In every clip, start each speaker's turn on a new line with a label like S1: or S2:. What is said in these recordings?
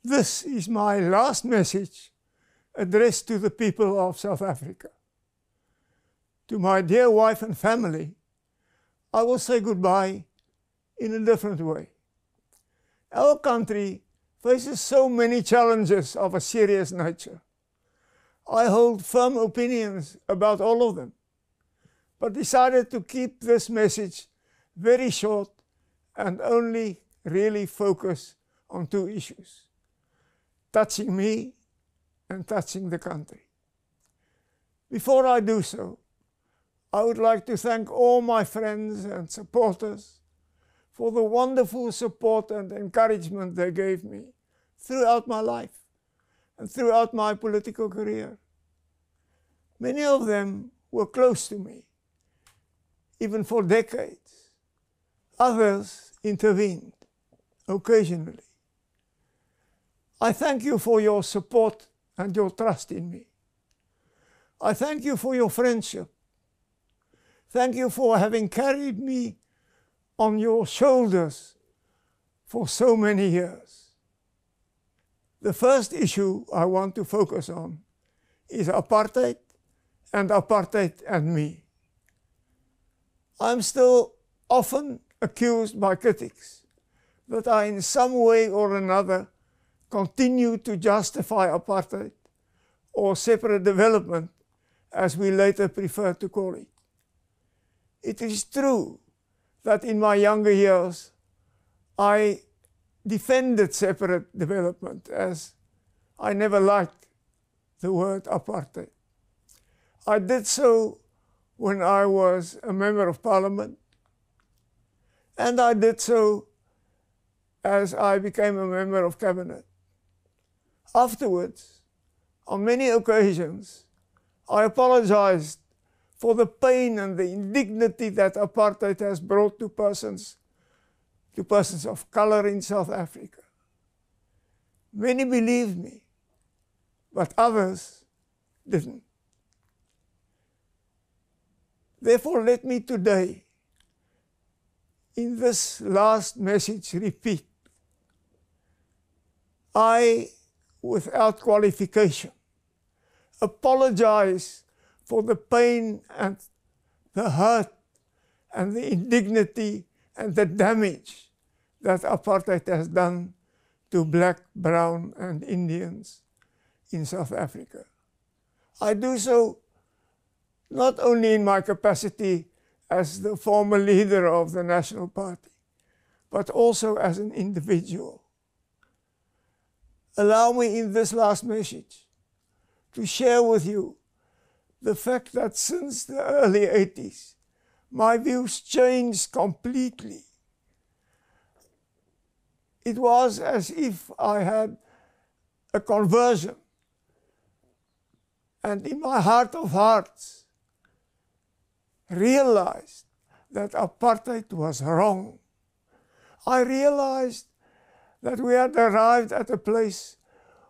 S1: This is my last message addressed to the people of South Africa. To my dear wife and family, I will say goodbye in a different way. Our country faces so many challenges of a serious nature. I hold firm opinions about all of them, but decided to keep this message very short and only really focus on two issues, touching me and touching the country. Before I do so, I would like to thank all my friends and supporters for the wonderful support and encouragement they gave me throughout my life and throughout my political career. Many of them were close to me, even for decades. Others intervened occasionally. I thank you for your support and your trust in me. I thank you for your friendship. Thank you for having carried me on your shoulders for so many years. The first issue I want to focus on is apartheid and me. I'm still often accused by critics that I in some way or another continue to justify apartheid or separate development, as we later prefer to call it. It is true that in my younger years I defended separate development, as I never liked the word apartheid. I did so when I was a member of parliament, and I did so as I became a member of cabinet. Afterwards, on many occasions, I apologized for the pain and the indignity that apartheid has brought to persons of color in South Africa. Many believed me, but others didn't. Therefore, let me today, in this last message, repeat: I, without qualification, apologize for the pain and the hurt and the indignity and the damage that apartheid has done to black, brown, and Indians in South Africa. I do so not only in my capacity as the former leader of the National Party, but also as an individual. Allow me in this last message to share with you the fact that since the early 80s, my views changed completely. It was as if I had a conversion, and in my heart of hearts, realized that apartheid was wrong. I realized that we had arrived at a place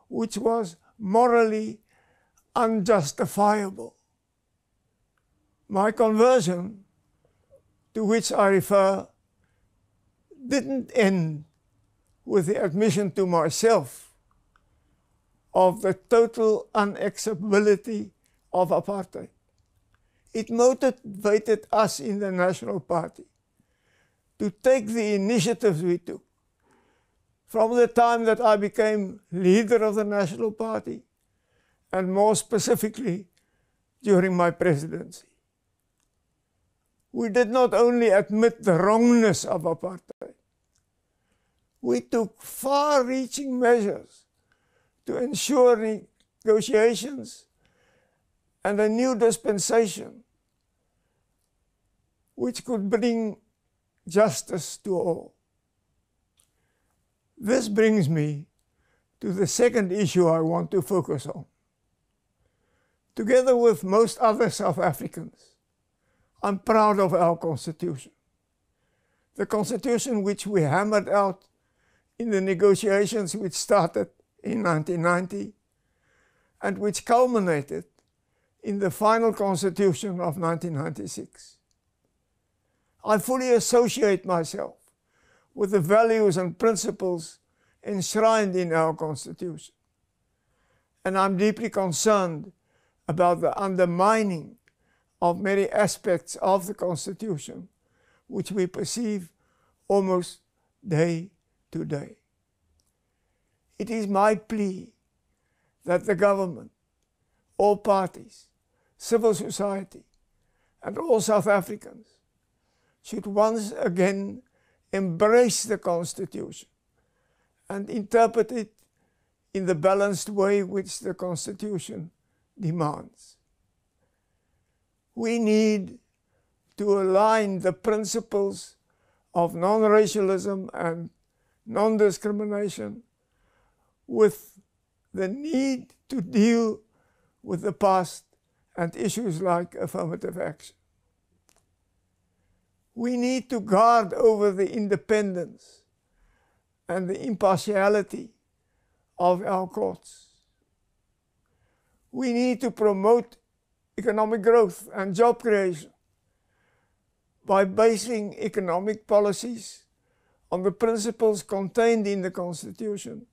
S1: which was morally unjustifiable. My conversion, to which I refer, didn't end with the admission to myself of the total unacceptability of apartheid. It motivated us in the National Party to take the initiatives we took from the time that I became leader of the National Party, and more specifically during my presidency. We did not only admit the wrongness of apartheid, we took far-reaching measures to ensure negotiations and a new dispensation which could bring justice to all. This brings me to the second issue I want to focus on. Together with most other South Africans, I'm proud of our Constitution. The Constitution which we hammered out in the negotiations which started in 1990 and which culminated in the final Constitution of 1996. I fully associate myself with the values and principles enshrined in our Constitution. And I'm deeply concerned about the undermining of many aspects of the Constitution, which we perceive almost day to day. It is my plea that the government, all parties, civil society, and all South Africans should once again embrace the Constitution and interpret it in the balanced way which the Constitution demands. We need to align the principles of non-racialism and non-discrimination with the need to deal with the past and issues like affirmative action. We need to guard over the independence and the impartiality of our courts. We need to promote economic growth and job creation by basing economic policies on the principles contained in the Constitution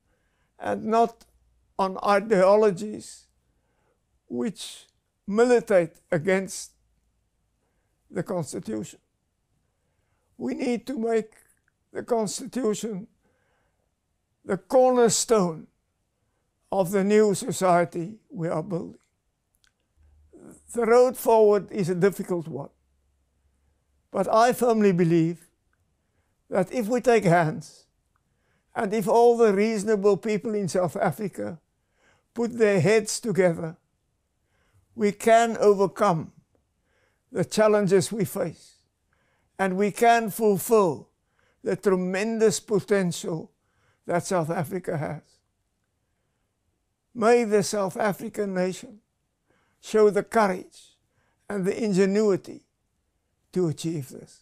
S1: and not on ideologies which militate against the Constitution. We need to make the Constitution the cornerstone of the new society we are building. The road forward is a difficult one, but I firmly believe that if we take hands and if all the reasonable people in South Africa put their heads together, we can overcome the challenges we face and we can fulfill the tremendous potential that South Africa has. May the South African nation show the courage and the ingenuity to achieve this.